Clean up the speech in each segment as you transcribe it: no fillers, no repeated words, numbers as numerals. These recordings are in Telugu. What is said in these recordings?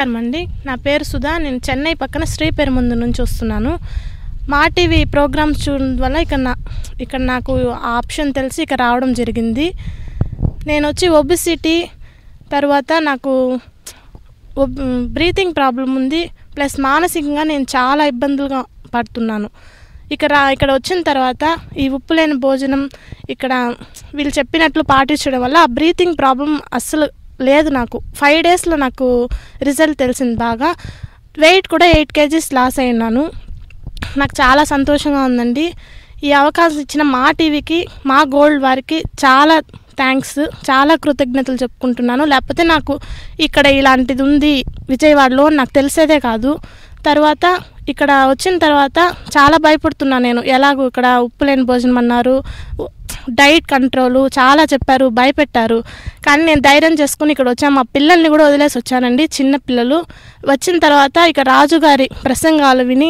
నమస్కారం అండి. నా పేరు సుధా. నేను చెన్నై పక్కన శ్రీపెరుమందు నుంచి వస్తున్నాను. మా టీవీ ప్రోగ్రామ్స్ చూడడం వల్ల ఇక్కడ నాకు ఆ ఆప్షన్ తెలిసి ఇక్కడ రావడం జరిగింది. నేను వచ్చి ఒబిసిటీ, తర్వాత నాకు బ్రీతింగ్ ప్రాబ్లం ఉంది, ప్లస్ మానసికంగా నేను చాలా ఇబ్బందులుగా పడుతున్నాను. ఇక్కడ వచ్చిన తర్వాత ఈ ఉప్పు లేని భోజనం ఇక్కడ వీళ్ళు చెప్పినట్లు పాటించడం వల్ల ఆ బ్రీతింగ్ ప్రాబ్లం అస్సలు లేదు. నాకు 5 డేస్లో నాకు రిజల్ట్ తెలిసింది. బాగా వెయిట్ కూడా 8 kgs లాస్ అయినాను. నాకు చాలా సంతోషంగా ఉందండి. ఈ అవకాశం ఇచ్చిన మా టీవీకి, మా గోల్డ్ వారికి చాలా థ్యాంక్స్, చాలా కృతజ్ఞతలు చెప్పుకుంటున్నాను. లేకపోతే నాకు ఇక్కడ ఇలాంటిది ఉంది విజయవాడలో నాకు తెలిసేదే కాదు. తర్వాత ఇక్కడ వచ్చిన తర్వాత చాలా భయపడుతున్నాను నేను. ఎలాగో ఇక్కడ ఉప్పు లేని భోజనం అన్నారు, డైట్ కంట్రోలు చాలా చెప్పారు, భయపెట్టారు. కానీ నేను ధైర్యం చేసుకుని ఇక్కడ వచ్చాను. మా పిల్లల్ని కూడా వదిలేసి వచ్చానండి, చిన్న పిల్లలు. వచ్చిన తర్వాత ఇక రాజుగారి ప్రసంగాలు విని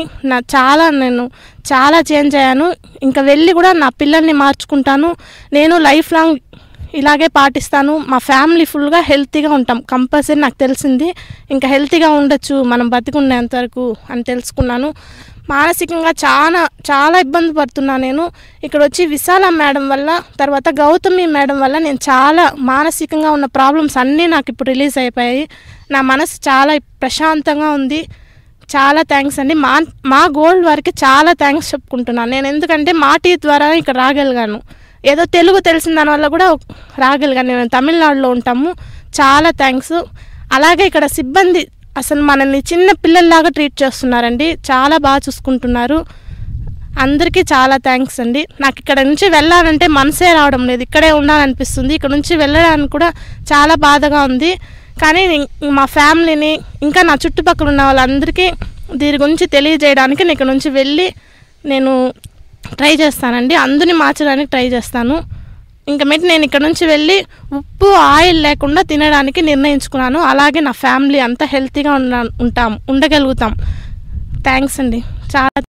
నేను చాలా చేంజ్ అయ్యాను. ఇంకా వెళ్ళి కూడా నా పిల్లల్ని మార్చుకుంటాను. నేను లైఫ్ లాంగ్ ఇలాగే పాటిస్తాను. మా ఫ్యామిలీ ఫుల్గా హెల్తీగా ఉంటాం కంపల్సరీ. నాకు తెలిసింది ఇంకా హెల్తీగా ఉండొచ్చు మనం బతికున్నంత వరకు అని తెలుసుకున్నాను. మానసికంగా చాలా ఇబ్బంది పడుతున్నాను నేను. ఇక్కడ వచ్చి విశాల మేడం వల్ల, తర్వాత గౌతమి మేడం వల్ల నేను చాలా మానసికంగా ఉన్న ప్రాబ్లమ్స్ అన్నీ నాకు ఇప్పుడు రిలీజ్ అయిపోయాయి. నా మనసు చాలా ప్రశాంతంగా ఉంది. చాలా థ్యాంక్స్ అండి. మా గోల్డ్ వారికి చాలా థ్యాంక్స్ చెప్పుకుంటున్నాను నేను. ఎందుకంటే మా టీ ద్వారా ఇక్కడ రాగలిగాను. ఏదో తెలుగు తెలిసిన దానివల్ల కూడా రాగలిగాను. మేము తమిళనాడులో ఉంటాము. చాలా థ్యాంక్స్. అలాగే ఇక్కడ సిబ్బంది అసలు మనల్ని చిన్న పిల్లల్లాగా ట్రీట్ చేస్తున్నారండి. చాలా బాగా చూసుకుంటున్నారు. అందరికీ చాలా థ్యాంక్స్ అండి. నాకు ఇక్కడ నుంచి వెళ్ళాలంటే మనసే రావడం లేదు, ఇక్కడే ఉండాలనిపిస్తుంది. ఇక్కడ నుంచి వెళ్ళడానికి కూడా చాలా బాధగా ఉంది. కానీ మా ఫ్యామిలీని, ఇంకా నా చుట్టుపక్కల ఉన్న వాళ్ళందరికీ దీని గురించి తెలియజేయడానికి నేను ఇక్కడ నుంచి వెళ్ళి నేను ట్రై చేస్తానండి. అందరినీ మార్చడానికి ట్రై చేస్తాను. ఇంకా నేను ఇక్కడ నుంచి వెళ్ళి ఉప్పు ఆయిల్ లేకుండా తినడానికి నిర్ణయించుకున్నాను. అలాగే నా ఫ్యామిలీ అంతా హెల్తీగా ఉండగలుగుతాం. థ్యాంక్స్ అండి. చాలా